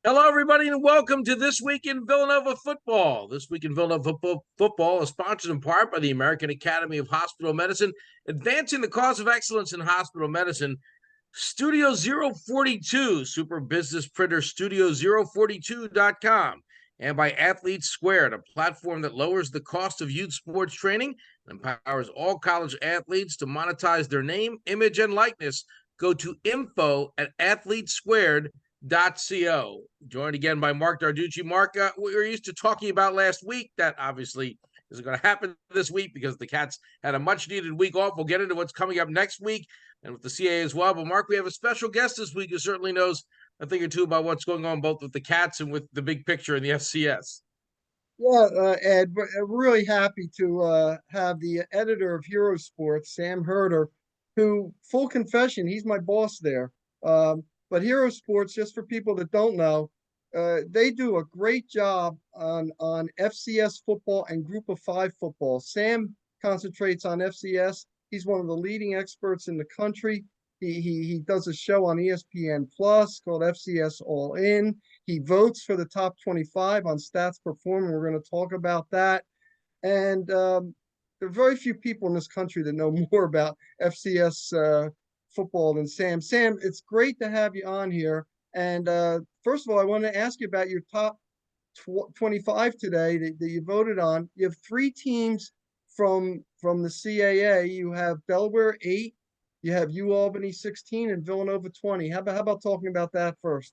Hello, everybody, and welcome to This Week in Villanova Football. This Week in Villanova Football is sponsored in part by the American Academy of Hospital Medicine, advancing the cause of excellence in hospital medicine. Studio 042, Super Business Printer Studio 042.com, and by Athletes Squared, a platform that lowers the cost of youth sports training and empowers all college athletes to monetize their name, image, and likeness. Go to info@athletesquared.co. Joined again by Marc Narducci. Marc, we were used to talking about last week. That obviously isn't going to happen this week because the Cats had a much needed week off. We'll get into what's coming up next week and with the CAA as well. But Marc, we have a special guest this week who certainly knows a thing or two about what's going on both with the Cats and with the big picture in the FCS. Yeah, Ed, we're really happy to have the editor of Hero Sports, Sam Herder, who, full confession, he's my boss there. But Hero Sports, just for people that don't know, they do a great job on FCS football and Group of Five football. Sam concentrates on FCS. He's one of the leading experts in the country. He does a show on ESPN Plus called FCS All In. He votes for the top 25 on Stats Performing. We're going to talk about that. And there are very few people in this country that know more about FCS football than Sam. Sam, it's great to have you on here. And first of all, I want to ask you about your top 25 today that you voted on. You have three teams from the CAA. You have Delaware 8, you have U Albany 16, and Villanova 20. How about talking about that first?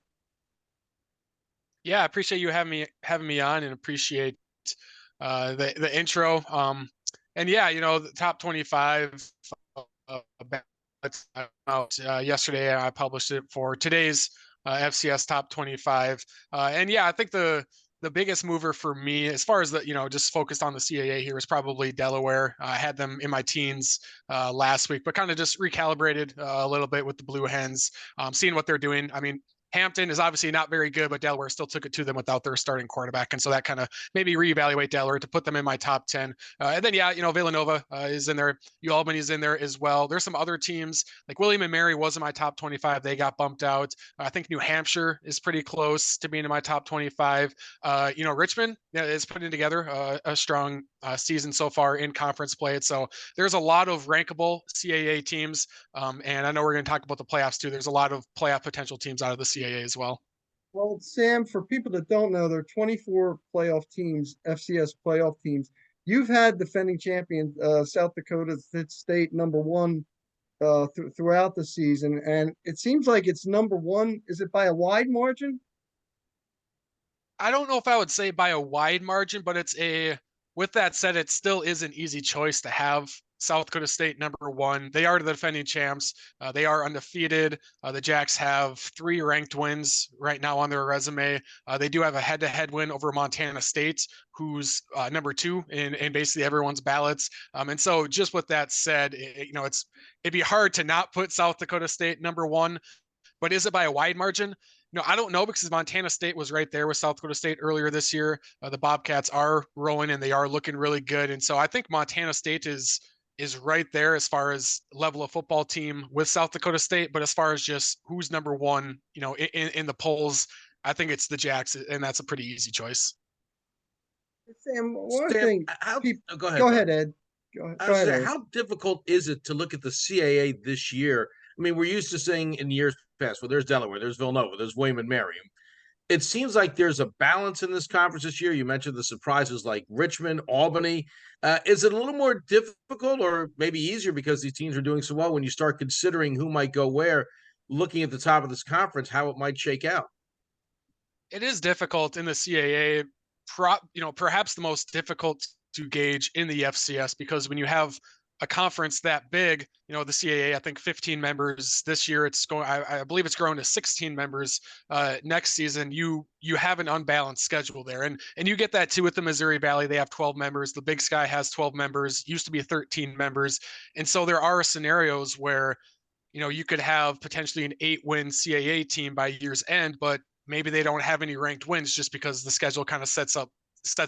Yeah, I appreciate you having me on, and appreciate the intro. And yeah, the top 25 out yesterday. I published it for today's FCS top 25. And yeah, I think the biggest mover for me, as far as just focused on the CAA here, is probably Delaware. I had them in my teens last week, but kind of just recalibrated a little bit with the Blue Hens, seeing what they're doing. I mean, Hampton is obviously not very good, but Delaware still took it to them without their starting quarterback. And so that kind of made me reevaluate Delaware to put them in my top 10. And then, yeah, Villanova is in there. Albany is in there as well. There's some other teams like William and Mary was in my top 25. They got bumped out. I think New Hampshire is pretty close to being in my top 25. Richmond is putting together a strong season so far in conference play. So there's a lot of rankable CAA teams. And I know we're going to talk about the playoffs too. There's a lot of playoff potential teams out of the CAA as well. Well, Sam, for people that don't know, there are 24 playoff teams, FCS playoff teams. You've had defending champion South Dakota State number one throughout the season, and it seems like it's number one. Is it by a wide margin? I don't know if I would say by a wide margin, but with that said, it still is an easy choice to have South Dakota State number one. They are the defending champs. They are undefeated. The Jacks have 3 ranked wins right now on their resume. They do have a head-to-head win over Montana State, who's number 2 in basically everyone's ballots. And so just with that said, it'd be hard to not put South Dakota State number 1, but is it by a wide margin? I don't know, because Montana State was right there with South Dakota State earlier this year. The Bobcats are rolling and they are looking really good. And so I think Montana State is right there as far as level of football team with South Dakota State. But as far as just who's number 1, in the polls, I think it's the Jacks, and that's a pretty easy choice. Sam, one Sam, thing. go ahead. Go ahead, Ed. Go ahead, Ed. How difficult is it to look at the CAA this year? I mean, we're used to saying in years past, well, there's Delaware, there's Villanova, there's William and Mary. It seems like there's a balance in this conference this year. You mentioned the surprises like Richmond, Albany. Is it a little more difficult or maybe easier because these teams are doing so well when you start considering who might go where, looking at the top of this conference, how it might shake out? It is difficult in the CAA, perhaps the most difficult to gauge in the FCS, because when you have a conference that big, the CAA, I think 15 members this year. It's going, I believe it's grown to 16 members next season. You have an unbalanced schedule there, and you get that too with the Missouri Valley. They have 12 members. The Big Sky has 12 members. Used to be 13 members, and so there are scenarios where you could have potentially an 8-win CAA team by year's end, but maybe they don't have any ranked wins just because the schedule kind of sets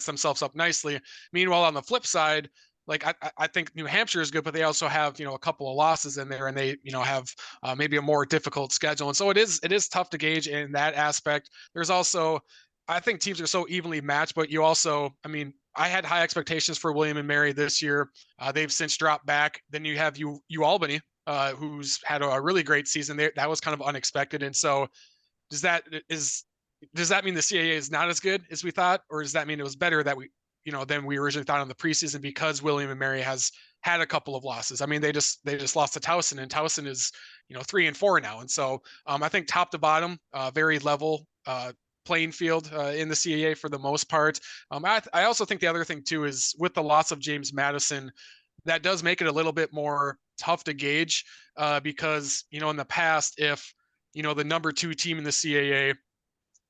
themselves up nicely. Meanwhile, on the flip side, like I think New Hampshire is good, but they also have a couple of losses in there, and they have maybe a more difficult schedule, and so it is tough to gauge in that aspect. There's also, I think teams are so evenly matched, but you also, I mean, I had high expectations for William and Mary this year. They've since dropped back. Then you have U Albany, who's had a really great season. There, that was kind of unexpected, and so does that is does that mean the CAA is not as good as we thought, or does that mean it was better that we than we originally thought in the preseason because William and Mary has had a couple of losses? I mean, they just lost to Towson, and Towson is 3-4 now, and so I think top to bottom, very level playing field in the CAA for the most part. I also think the other thing too is with the loss of James Madison, that does make it a little bit more tough to gauge because in the past, if the number 2 team in the CAA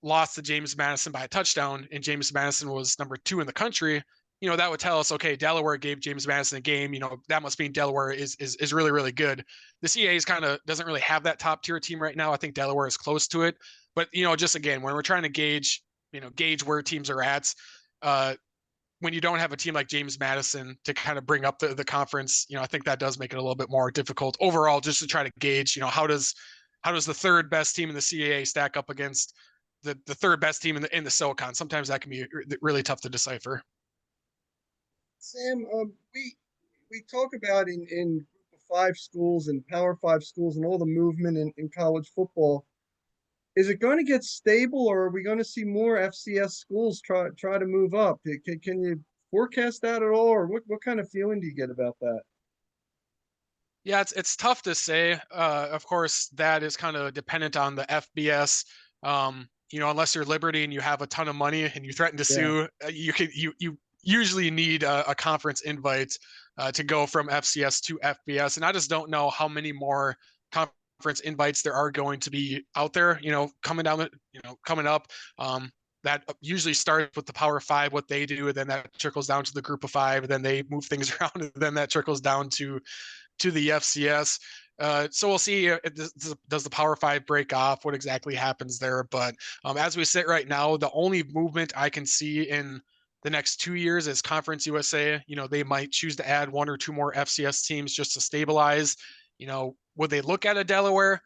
lost to James Madison by a touchdown, and James Madison was number 2 in the country, that would tell us, okay, Delaware gave James Madison a game. That must mean Delaware is really, really good. The CAA is kind of doesn't really have that top tier team right now. I think Delaware is close to it, but just again, when we're trying to gauge where teams are at, when you don't have a team like James Madison to kind of bring up the conference, I think that does make it a little bit more difficult overall, just to try to gauge, how does the third best team in the CAA stack up against the third best team in the SoCon? Sometimes that can be really tough to decipher. Sam, we talk about in Group of 5 schools and Power 5 schools and all the movement in college football. Is it going to get stable, or are we going to see more FCS schools try to move up? Can you forecast that at all, or what kind of feeling do you get about that? Yeah, it's tough to say. Of course, that is kind of dependent on the FBS. Unless you're Liberty and you have a ton of money and you threaten to Yeah. sue, you usually need a conference invite to go from FCS to FBS. And I just don't know how many more conference invites there are going to be out there, coming down coming up. That usually starts with the Power 5, what they do, and then that trickles down to the Group of 5, and then they move things around, and then that trickles down to the FCS. So we'll see. Does the Power 5 break off? What exactly happens there? But as we sit right now, the only movement I can see in the next 2 years is Conference USA. They might choose to add 1 or 2 more FCS teams just to stabilize. Would they look at a Delaware?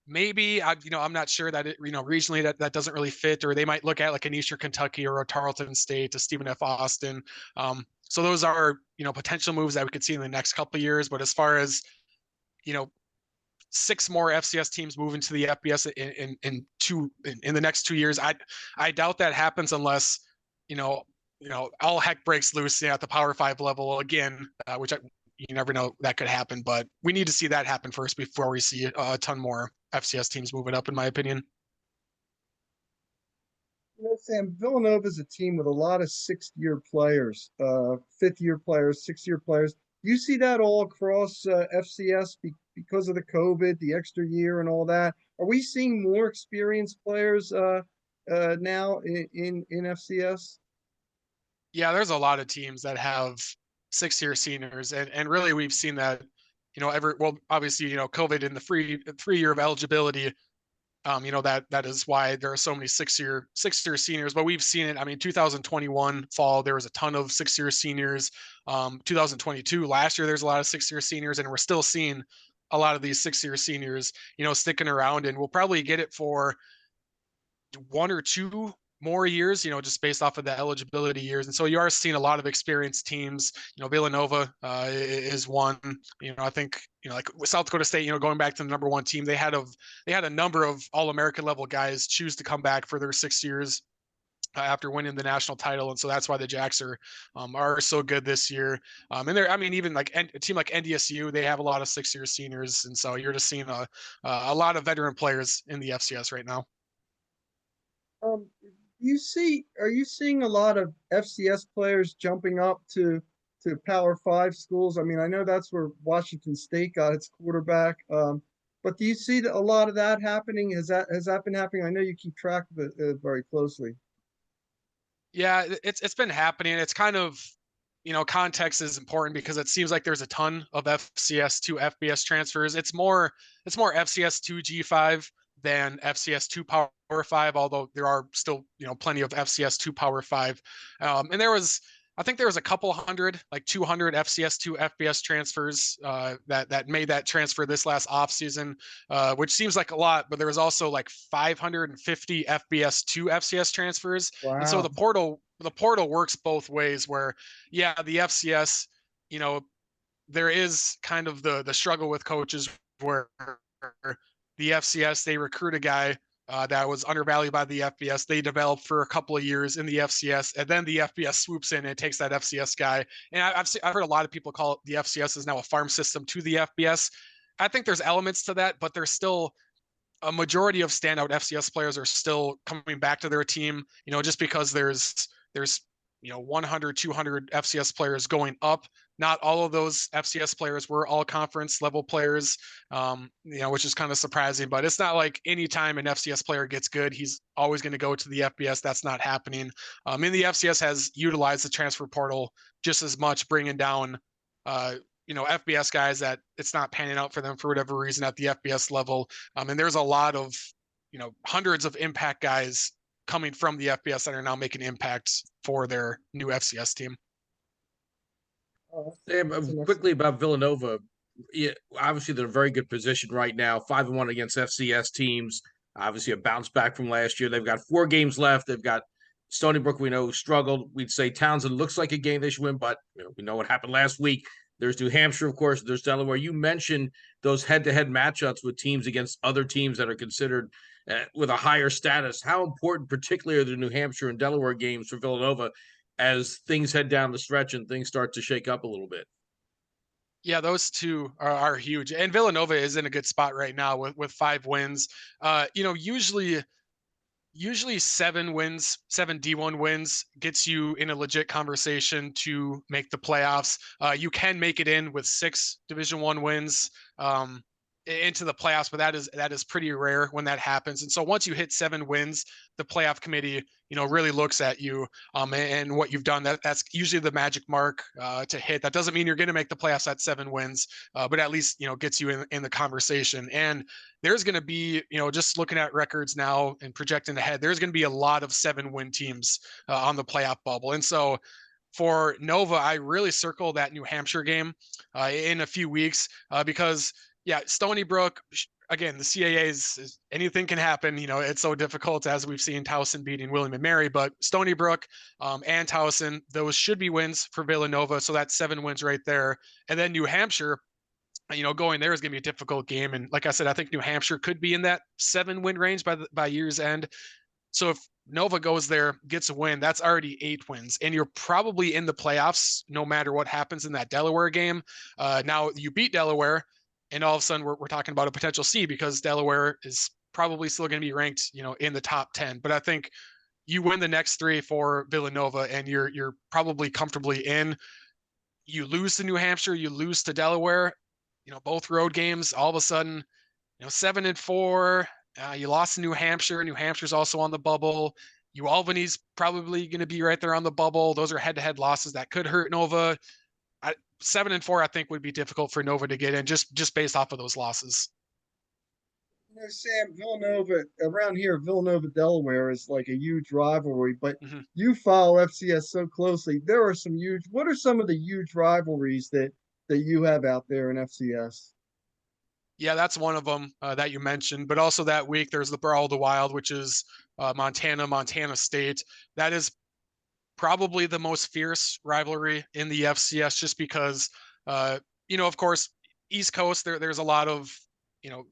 Maybe. I'm not sure that regionally that doesn't really fit, or they might look at like an Eastern Kentucky or a Tarleton State, a Stephen F. Austin. So those are potential moves that we could see in the next couple of years. But as far as 6 more FCS teams move into the FBS in the next 2 years, I doubt that happens unless all heck breaks loose at the Power 5 level again, which you never know, that could happen. But we need to see that happen first before we see a ton more FCS teams moving up, in my opinion. Sam, Villanova is a team with a lot of 6th-year players, 5th-year players, 6th-year players. You see that all across FCS because of the COVID, the extra year, and all that. Are we seeing more experienced players now in FCS? Yeah, there's a lot of teams that have 6-year seniors, and really we've seen that. Obviously, COVID and the 3-year of eligibility. That is why there are so many 6-year seniors, but we've seen it. I mean, 2021 fall, there was a ton of 6-year seniors. 2022 last year, there's a lot of 6-year seniors, and we're still seeing a lot of these 6-year seniors, sticking around, and we'll probably get it for 1 or 2 more years, just based off of the eligibility years. And so you are seeing a lot of experienced teams. Villanova is one. I think like South Dakota State, going back to the number 1 team, they had a number of All-American level guys choose to come back for their 6 years after winning the national title, and so that's why the Jacks are so good this year. And they're, I mean, even like a team like NDSU, they have a lot of 6-year seniors, and so you're just seeing a lot of veteran players in the FCS right now. Are you seeing a lot of FCS players jumping up to Power 5 schools? I mean, I know that's where Washington State got its quarterback. But do you see a lot of that happening? Has that been happening? I know you keep track of it very closely. Yeah, it's been happening. It's kind of, context is important because it seems like there's a ton of FCS to FBS transfers. It's more FCS to G5 than FCS to Power 5, although there are still, plenty of FCS to Power 5. And there was, I think there was a couple hundred, like 200 FCS to FBS transfers that made that transfer this last offseason, which seems like a lot, but there was also like 550 FBS to FCS transfers. And so Wow. the portal works both ways where, yeah, the FCS, you know, there is kind of the struggle with coaches where the FCS, they recruit a guy that was undervalued by the FBS. They develop for a couple of years in the FCS, and then the FBS swoops in and takes that FCS guy. And I've heard a lot of people call it the FCS is now a farm system to the FBS. I think there's elements to that, but there's still a majority of standout FCS players are still coming back to their team, just because there's 100, 200 FCS players going up. Not all of those FCS players were all conference level players, which is kind of surprising, but it's not like anytime an FCS player gets good, he's always going to go to the FBS. That's not happening. And the FCS has utilized the transfer portal just as much, bringing down, FBS guys that it's not panning out for them for whatever reason at the FBS level. And there's a lot of, hundreds of impact guys coming from the FBS that are now making impacts for their new FCS team. Quickly about Villanova. Yeah, obviously, they're in a very good position right now, 5-1 against FCS teams. Obviously, a bounce back from last year. They've got 4 games left. They've got Stonybrook, we know, struggled. We'd say Townsend looks like a game they should win, but we know what happened last week. There's New Hampshire, of course. There's Delaware. You mentioned those head-to-head matchups with teams against other teams that are considered with a higher status. How important, particularly, are the New Hampshire and Delaware games for Villanova as things head down the stretch and things start to shake up a little bit? Yeah, those two are huge. And Villanova is in a good spot right now with 5 wins. Usually 7 wins, 7 D1 wins gets you in a legit conversation to make the playoffs. You can make it in with 6 Division 1 wins into the playoffs, but that is pretty rare when that happens. And so once you hit 7 wins, the playoff committee, really looks at you and what you've done. That's usually the magic mark to hit. That doesn't mean you're going to make the playoffs at 7 wins, but at least gets you in the conversation. And there's going to be, just looking at records now and projecting ahead, there's going to be a lot of 7-win teams on the playoff bubble. And so for Nova, I really circle that New Hampshire game in a few weeks because, yeah, Stonybrook, again, the CAA is anything can happen. It's so difficult, as we've seen Towson beating William and Mary, but Stonybrook and Towson, those should be wins for Villanova. So that's 7 wins right there. And then New Hampshire, going there is going to be a difficult game. And like I said, I think New Hampshire could be in that 7-win range by year's end. So if Nova goes there, gets a win, that's already 8 wins. And you're probably in the playoffs no matter what happens in that Delaware game. Now you beat Delaware, and all of a sudden we're talking about a potential C because Delaware is probably still going to be ranked, in the top 10. But I think you win the next 3 for Villanova and you're probably comfortably in. You lose to New Hampshire, you lose to Delaware, both road games, all of a sudden, 7-4, you lost to New Hampshire. New Hampshire's also on the bubble. Albany's probably going to be right there on the bubble. Those are head-to-head losses that could hurt Nova. 7-4, I think, would be difficult for Nova to get in just based off of those losses. Sam, Villanova around here, Villanova, Delaware is like a huge rivalry, but Mm-hmm. you follow FCS so closely. What are some of the huge rivalries that you have out there in FCS? Yeah, that's one of them that you mentioned. But also that week, there's the Brawl of the Wild, which is Montana State. That is probably the most fierce rivalry in the FCS, just because, of course, East Coast, there's a lot of,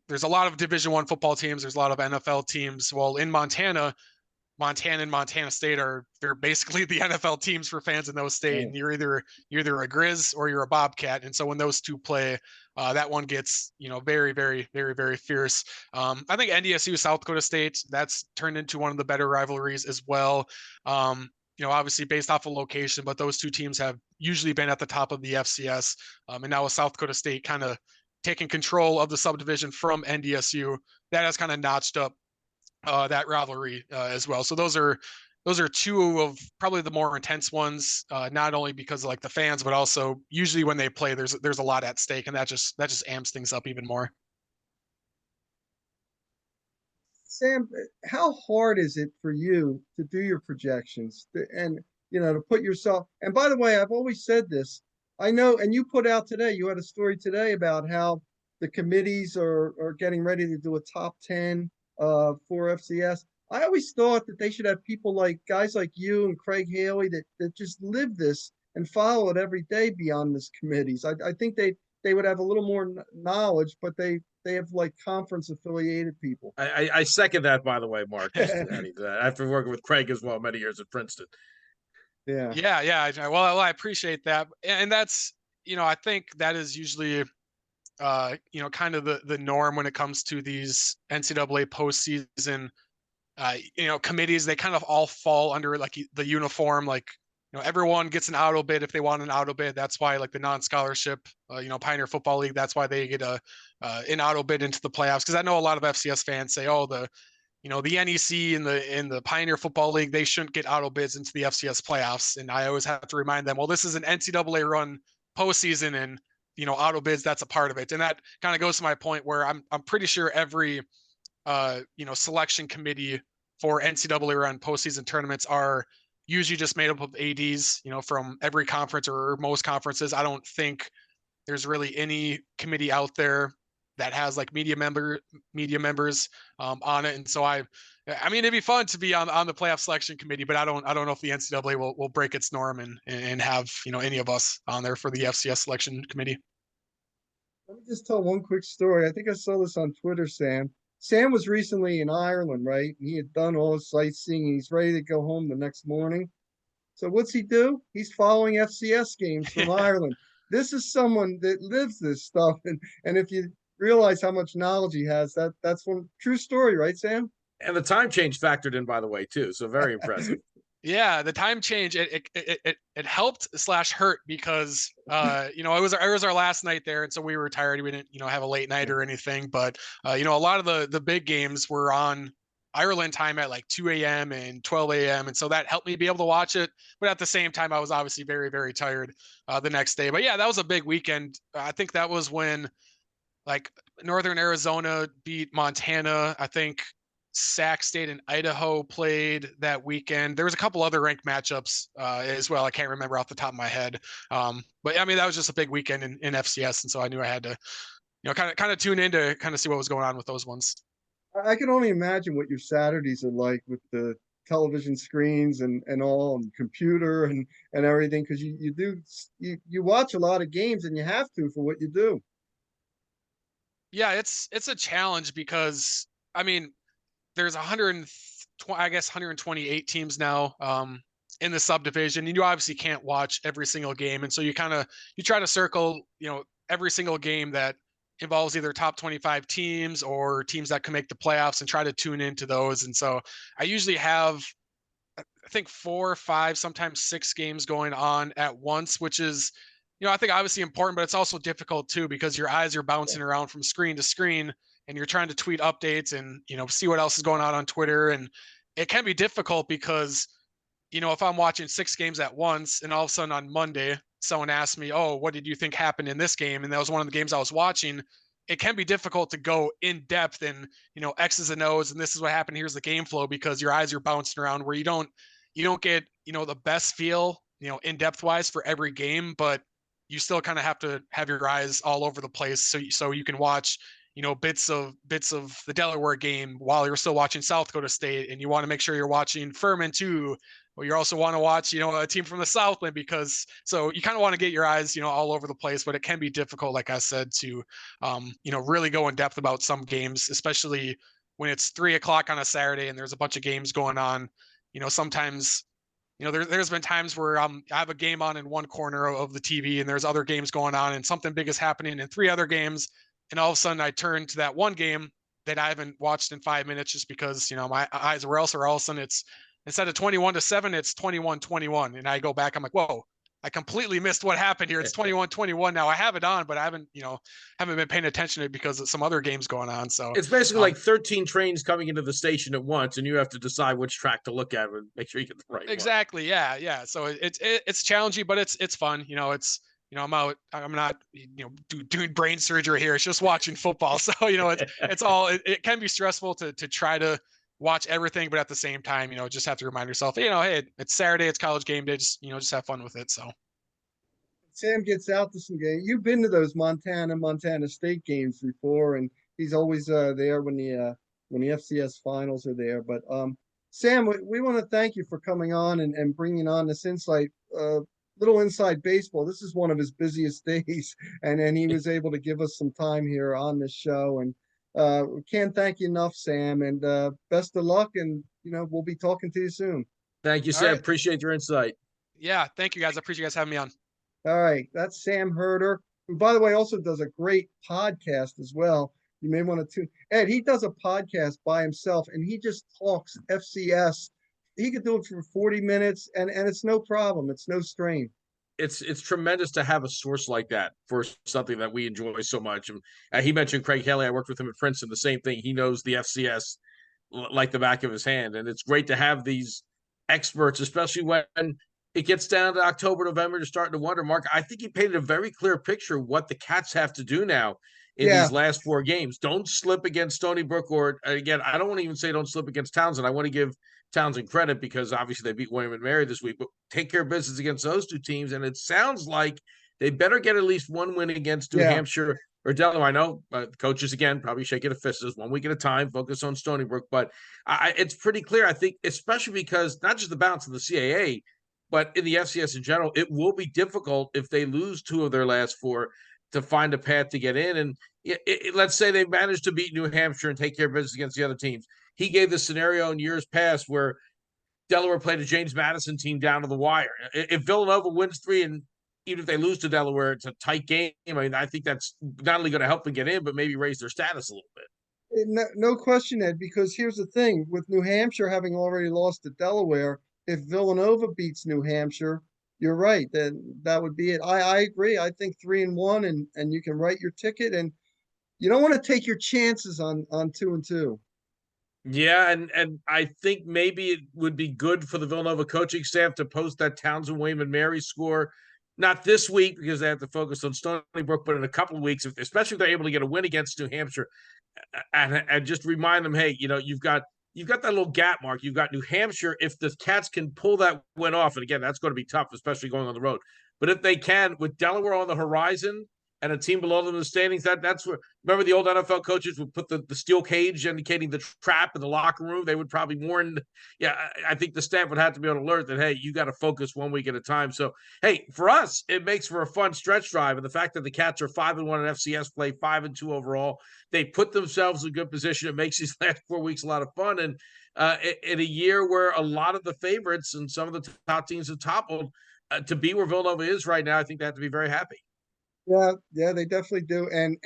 there's a lot of Division I football teams. There's a lot of NFL teams. Well, in Montana and Montana State they're basically the NFL teams for fans in those states. And you're either a Grizz or you're a Bobcat. And so when those two play, that one gets, very, very, very, very fierce. I think NDSU South Dakota State, that's turned into one of the better rivalries as well. Obviously based off of location, but those two teams have usually been at the top of the FCS. And now with South Dakota State kind of taking control of the subdivision from NDSU, that has kind of notched up that rivalry as well. So those are 2 of probably the more intense ones, not only because of like the fans, but also usually when they play, there's a lot at stake, and that just amps things up even more. Sam, how hard is it for you to do your projections? And to put yourself. And by the way, I've always said this. I know, and you put out today, you had a story today about how the committees are getting ready to do a top 10 for FCS. I always thought that they should have people like guys like you and Craig Haley that just live this and follow it every day beyond this committees. I think they would have a little more knowledge, but they have like conference affiliated people. I second that, by the way, Mark. Just adding to that. After working with Craig as well many years at Princeton. Yeah. Yeah. Well, I appreciate that. And that's, I think that is usually, kind of the norm when it comes to these NCAA postseason, committees. They kind of all fall under like the uniform, like, everyone gets an auto bid if they want an auto bid. That's why like the non-scholarship, Pioneer Football League, that's why they get an auto bid into the playoffs. Cause I know a lot of FCS fans say, oh, the NEC and the Pioneer Football League, they shouldn't get auto bids into the FCS playoffs. And I always have to remind them, well, this is an NCAA run postseason, and auto bids, that's a part of it. And that kind of goes to my point where I'm pretty sure every selection committee for NCAA run postseason tournaments are usually just made up of ADs, from every conference or most conferences. I don't think there's really any committee out there that has like media members on it. And so I mean, it'd be fun to be on the playoff selection committee, but I don't know if the NCAA will break its norm and have, any of us on there for the FCS selection committee. Let me just tell one quick story. I think I saw this on Twitter, Sam. Sam was recently in Ireland, right? He had done all his sightseeing and he's ready to go home the next morning. So what's he do? He's following FCS games from Ireland. This is someone that lives this stuff. And if you realize how much knowledge he has, that's one true story, right, Sam? And the time change factored in, by the way, too. So very impressive. Yeah, the time change it helped / hurt because it was our last night there, and so we were tired. We didn't have a late night or anything, but a lot of the big games were on Ireland time at like 2 a.m. and 12 a.m. and so that helped me be able to watch it. But at the same time, I was obviously very, very tired the next day. But yeah, that was a big weekend. I think that was when like Northern Arizona beat Montana. I think Sac State and Idaho played that weekend. There was a couple other ranked matchups as well. I can't remember off the top of my head. But I mean, that was just a big weekend in FCS. And so I knew I had to, kind of tune in to kind of see what was going on with those ones. I can only imagine what your Saturdays are like with the television screens and all and computer and everything. Cause you watch a lot of games and you have to for what you do. Yeah, it's a challenge because I mean, there's 128 teams now in the subdivision, and you obviously can't watch every single game. And so you try to circle, every single game that involves either top 25 teams or teams that can make the playoffs and try to tune into those. And so I usually have, I think 4 or 5, sometimes 6 games going on at once, which is, I think obviously important, but it's also difficult too, because your eyes are bouncing around from screen to screen and you're trying to tweet updates and, see what else is going on Twitter. And it can be difficult because, if I'm watching 6 games at once and all of a sudden on Monday, someone asked me, oh, what did you think happened in this game? And that was one of the games I was watching. It can be difficult to go in depth and, X's and O's, and this is what happened. Here's the game flow, because your eyes are bouncing around where you don't get, the best feel, in depth wise for every game, but you still kind of have to have your eyes all over the place. So you can watch, bits of the Delaware game while you're still watching South Dakota State, and you want to make sure you're watching Furman too. Or you also want to watch, a team from the Southland, because so you kind of want to get your eyes, all over the place, but it can be difficult, like I said, to, really go in depth about some games, especially when it's 3 o'clock on a Saturday and there's a bunch of games going on. Sometimes, there's been times where I have a game on in one corner of the TV and there's other games going on and something big is happening in 3 other games. And all of a sudden I turn to that one game that I haven't watched in 5 minutes just because, my eyes were elsewhere. All of a sudden it's, instead of 21-7, it's 21-21. And I go back, I'm like, whoa, I completely missed what happened here. It's 21-21. Now I have it on, but I haven't been paying attention to it because of some other games going on. So it's basically like 13 trains coming into the station at once, and you have to decide which track to look at and make sure you get the right exactly. one. Yeah. So it's challenging, but it's fun. I'm not, doing brain surgery here. It's just watching football. So, it can be stressful to try to watch everything, but at the same time, just have to remind yourself, hey, it's Saturday, it's college game day, just have fun with it. So Sam gets out to some games. You've been to those Montana State games before, and he's always there when the FCS finals are there. But Sam, we want to thank you for coming on and bringing on this insight, little inside baseball. This is one of his busiest days, and he was able to give us some time here on this show. And we can't thank you enough, Sam. And best of luck. And we'll be talking to you soon. Thank you, all Sam. right, Appreciate your insight. yeah, thank you guys. I appreciate you guys having me on. All right, that's Sam Herder, who, by the way, also does a great podcast as well. You may want to tune. Ed, he does a podcast by himself, and he just talks FCS. He could do it for 40 minutes, and it's no problem. It's no strain. It's tremendous to have a source like that for something that we enjoy so much. And he mentioned Craig Haley. I worked with him at Princeton. The same thing. He knows the FCS like the back of his hand, and it's great to have these experts, especially when it gets down to October, November. You're starting to wonder, Mark. I think he painted a very clear picture of what the Cats have to do now in Yeah, these last 4 games. Don't slip against Stonybrook, or again, I don't want to even say don't slip against Townsend. I want to give Townsend credit because obviously they beat William and Mary this week, but take care of business against those 2 teams. And it sounds like they better get at least 1 win against New yeah, Hampshire or Delaware. I know coaches, again, probably shaking a fist. 1 week at a time, focus on Stonybrook. But it's pretty clear, I think, especially because not just the balance of the CAA, but in the FCS in general, it will be difficult if they lose 2 of their last 4 to find a path to get in. And let's say they managed to beat New Hampshire and take care of business against the other teams. He gave the scenario in years past where Delaware played a James Madison team down to the wire. If Villanova wins 3, and even if they lose to Delaware, it's a tight game. I mean, I think that's not only going to help them get in, but maybe raise their status a little bit. no question, Ed. Because here's the thing: with New Hampshire having already lost to Delaware, if Villanova beats New Hampshire, you're right. Then that would be it. I agree. I think 3-1, and you can write your ticket, and you don't want to take your chances on 2-2. Yeah, and I think maybe it would be good for the Villanova coaching staff to post that Townsend, William, and Mary score, not this week because they have to focus on Stony Brook, but in a couple of weeks, especially if they're able to get a win against New Hampshire, and just remind them, hey, you've got that little gap, Mark. You've got New Hampshire. If the Cats can pull that win off, and again, that's going to be tough, especially going on the road. But if they can, with Delaware on the horizon and a team below them in the standings, that's where. Remember, the old NFL coaches would put the steel cage indicating the trap in the locker room. They would probably warn. Yeah, I think the staff would have to be on alert that, hey, you got to focus 1 week at a time. So, hey, for us, it makes for a fun stretch drive, and the fact that the Cats are 5-1 in FCS play, 5-2 overall, they put themselves in a good position. It makes these last 4 weeks a lot of fun, and in a year where a lot of the favorites and some of the top teams have toppled, to be where Villanova is right now, I think they have to be very happy. Yeah, they definitely do. And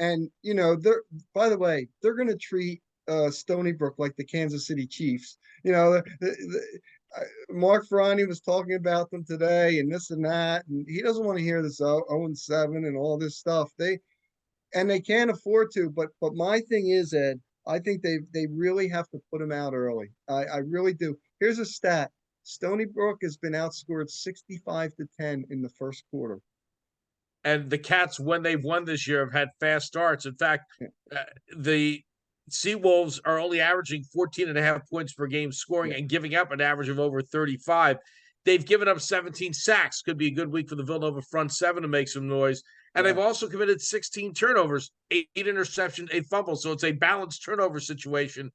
they're, by the way, they're going to treat Stony Brook like the Kansas City Chiefs. Mark Ferrani was talking about them today and this and that, and he doesn't want to hear this 0-7 and all this stuff. They can't afford to. But my thing is, Ed, I think they really have to put them out early. I really do. Here's a stat: Stony Brook has been outscored 65-10 in the first quarter. And the Cats, when they've won this year, have had fast starts. In fact, the Seawolves are only averaging 14.5 points per game scoring and giving up an average of over 35. They've given up 17 sacks. Could be a good week for the Villanova front 7 to make some noise. And they've also committed 16 turnovers, 8 interceptions, 8 fumbles. So it's a balanced turnover situation.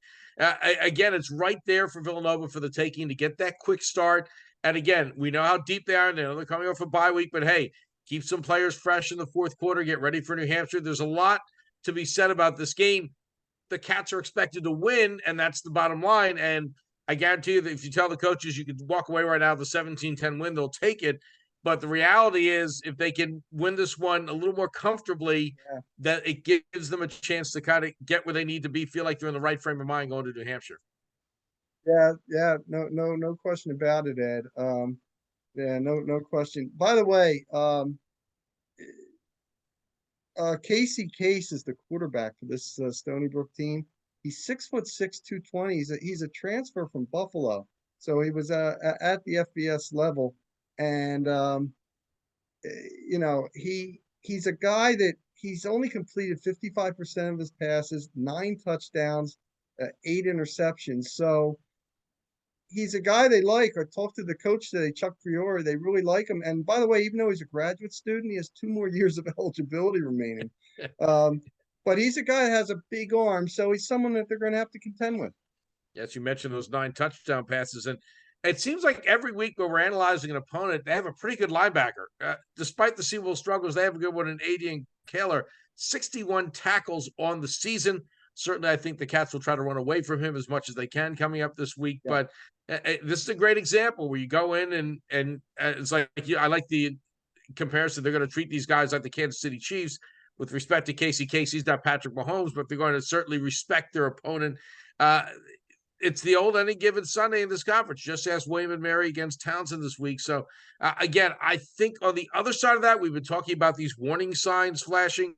Again, it's right there for Villanova for the taking to get that quick start. And again, we know how deep they are. And they're coming off a bye week, but hey, keep some players fresh in the fourth quarter. Get ready for New Hampshire. There's a lot to be said about this game. The Cats are expected to win, and that's the bottom line. And I guarantee you that if you tell the coaches you could walk away right now with a 17-10 win, they'll take it. But the reality is, if they can win this one a little more comfortably, that it gives them a chance to kind of get where they need to be, feel like they're in the right frame of mind going to New Hampshire. Yeah, no question about it, Ed. Yeah, no question. By the way, Casey Case is the quarterback for this Stony Brook team. He's 6'6", 220. He's a transfer from Buffalo, so he was at the FBS level, and he's a guy that he's only completed 55% of his passes, 9 touchdowns, 8 interceptions. So he's a guy they like. I talked to the coach today, Chuck Fiore. They really like him. And by the way, even though he's a graduate student, he has 2 more years of eligibility remaining. Um, but he's a guy that has a big arm, so he's someone that they're going to have to contend with. Yes, you mentioned those 9 touchdown passes, and it seems like every week when we're analyzing an opponent, they have a pretty good linebacker. Despite the Seawolves struggles, they have a good one in Adrian Kaler, 61 tackles on the season. Certainly, I think the Cats will try to run away from him as much as they can coming up this week. Yeah. But this is a great example where you go in and it's like I like the comparison. They're going to treat these guys like the Kansas City Chiefs with respect to Casey. Casey's not Patrick Mahomes, but they're going to certainly respect their opponent. It's the old any given Sunday in this conference. Just ask William and Mary against Townsend this week. So, again, I think on the other side of that, we've been talking about these warning signs flashing.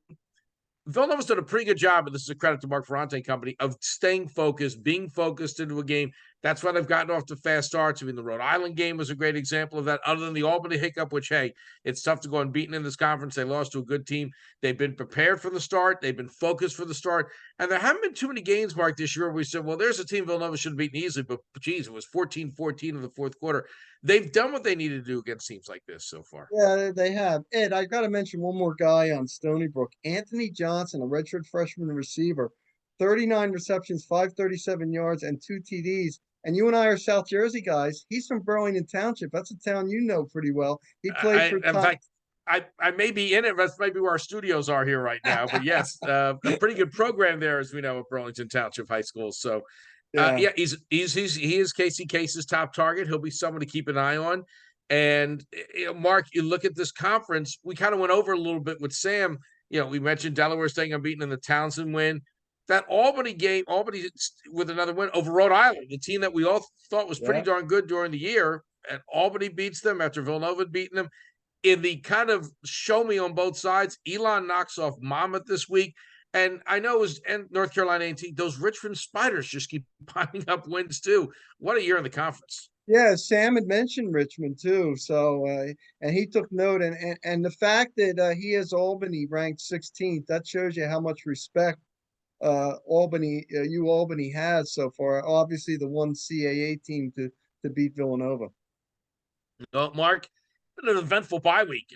Villanova's done a pretty good job, and this is a credit to Marc Ferrante and company, of staying focused, being focused into a game. That's why they've gotten off to fast starts. I mean, the Rhode Island game was a great example of that, other than the Albany hiccup, which, hey, it's tough to go unbeaten in this conference. They lost to a good team. They've been prepared for the start. They've been focused for the start. And there haven't been too many games, Mark, this year where we said, well, there's a team Villanova should have beaten easily, but, geez, it was 14-14 in the fourth quarter. They've done what they needed to do against teams like this so far. Yeah, they have. Ed, I got to mention one more guy on Stonybrook. Anthony Johnson, a redshirt freshman receiver, 39 receptions, 537 yards, and 2 TDs. And you and I are South Jersey guys. He's from Burlington Township. That's a town you know pretty well. He played for. In fact, I may be in it. That's maybe where our studios are here right now. But yes, a pretty good program there, as we know, at Burlington Township High School. So, yeah, he is Casey Case's top target. He'll be someone to keep an eye on. And Mark, you look at this conference. We kind of went over a little bit with Sam. We mentioned Delaware staying unbeaten in the Townsend win. That Albany game, Albany with another win over Rhode Island, the team that we all thought was pretty darn good during the year, and Albany beats them after Villanova had beaten them. In the kind of show me on both sides, Elon knocks off Monmouth this week. And I know it was and North Carolina A&T, those Richmond Spiders just keep piling up wins too. What a year in the conference. Yeah, Sam had mentioned Richmond too. So, and he took note. And the fact that he has Albany ranked 16th, that shows you how much respect Albany has so far. Obviously, the one CAA team to beat Villanova. Well, Mark, been an eventful bye week.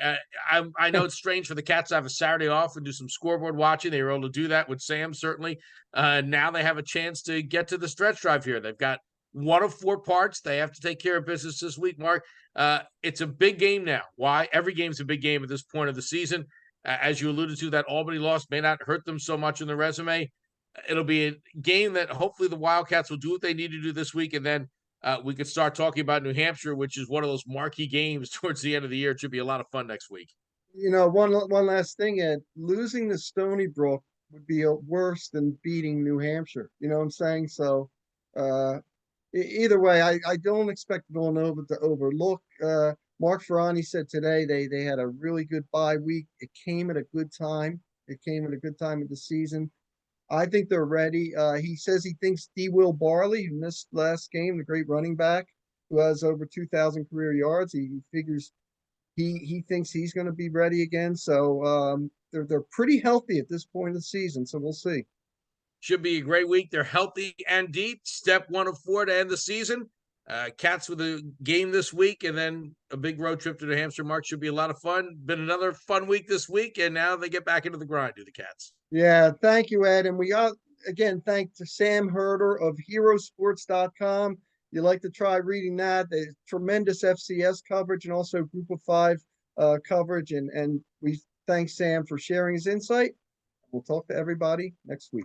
I know it's strange for the Cats to have a Saturday off and do some scoreboard watching. They were able to do that with Sam, certainly. Now they have a chance to get to the stretch drive here. They've got 1 of 4 parts. They have to take care of business this week, Mark. It's a big game now. Why? Every game's a big game at this point of the season. As you alluded to, that Albany loss may not hurt them so much in the resume. It'll be a game that hopefully the Wildcats will do what they need to do this week, and then we could start talking about New Hampshire, which is one of those marquee games towards the end of the year. It should be a lot of fun next week. One last thing, Ed. Losing to Stonybrook would be worse than beating New Hampshire. You know what I'm saying? So either way, I don't expect Villanova to overlook. Marc Ferrante said today they had a really good bye week. It came at a good time. It came at a good time of the season. I think they're ready. He says he thinks D. Will Barley, who missed last game, the great running back, who has over 2,000 career yards, he figures he thinks he's going to be ready again. So they're pretty healthy at this point of the season. So we'll see. Should be a great week. They're healthy and deep. Step 1 of 4 to end the season. Cats with a game this week, and then a big road trip to New Hampshire. Mark, should be a lot of fun. Been another fun week this week, and now they get back into the grind, do the Cats. Yeah, thank you, Ed. And we got, again, thanks to Sam Herder of herosports.com. You like to try reading that. There's tremendous FCS coverage and also Group of 5 coverage. And we thank Sam for sharing his insight. We'll talk to everybody next week.